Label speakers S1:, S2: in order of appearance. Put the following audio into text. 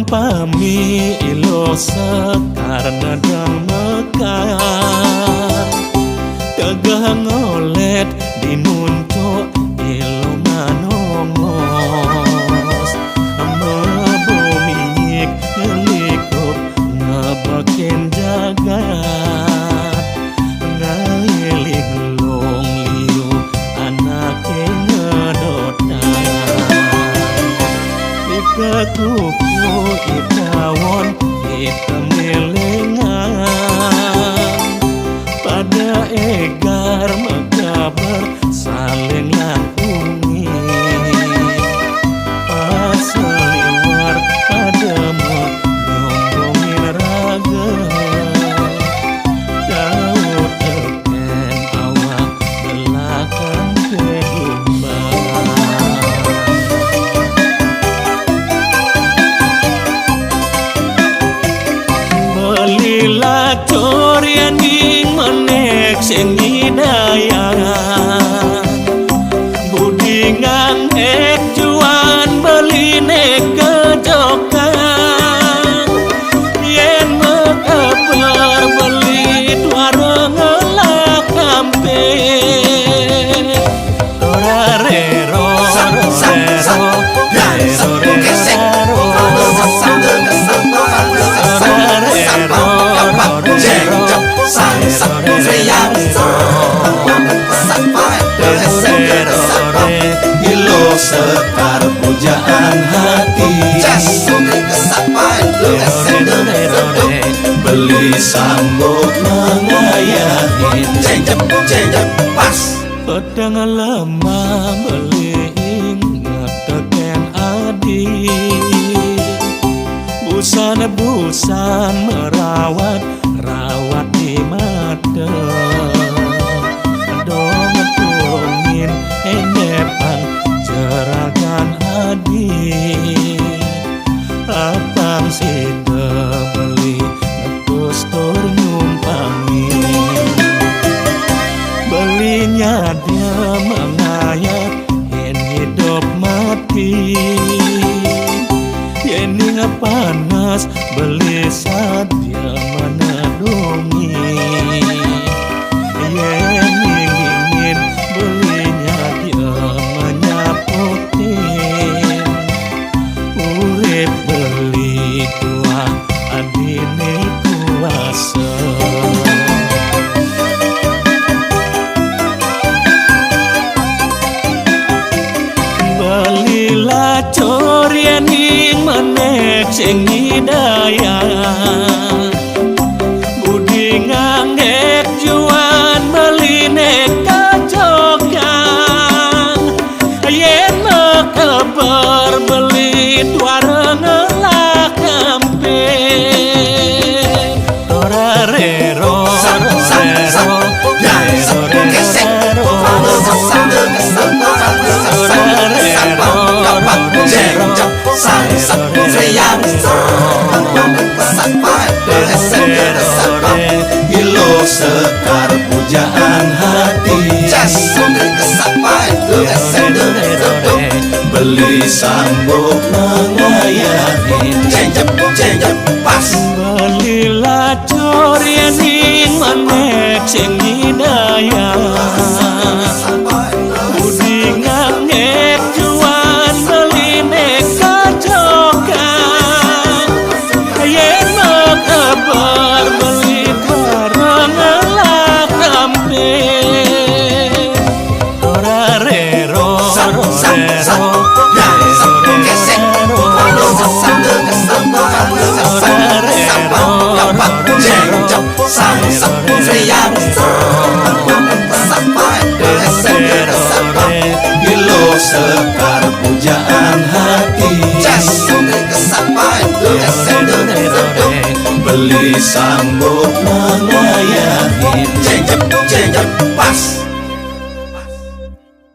S1: Pami ilo sekar nadang mekar Tegah ngolet di muncuk ilo manongos Mebomik ngelikup ngebakin jagat Ngailing long liu anake ngedotan Ikakuku itawon itemelengan Pada egar mekabar saling lakungi Asaliwar pada menyombongin raga Daud teken awak belakang kedumbang Belilah corian ing menek sing hidayan Budi ngangek juan beline kejokan Yen mekabar beli tuara ngelak kampe Torarero, rero, sekar pujaan hati beli sambut mengayahin pas pedang lemah beli ingat teken adi busan merawat di mata dong tulungin endepan jeragan adi apang si beli ngetus tur nyumpangi belinya dia mengayat yen hidup mati yen panas beli sadia menadungi yen ingin belinya dia menyaputin urip beli tua adine kuasa belilah corian ing menek sing hidayan Budi ngangek juan beline kajokan Yen mekabar beli tuara ngelak kampe Torarero, Ilo sekar pujaan hati beli sambut mengayahin pas belilah corian ing menek sing hidayan Budi ngangek juan beline kajokan Yen mekabar beli barang ngelak kampe Torarero, sekar pujaan hati beli sambut mengayahin pas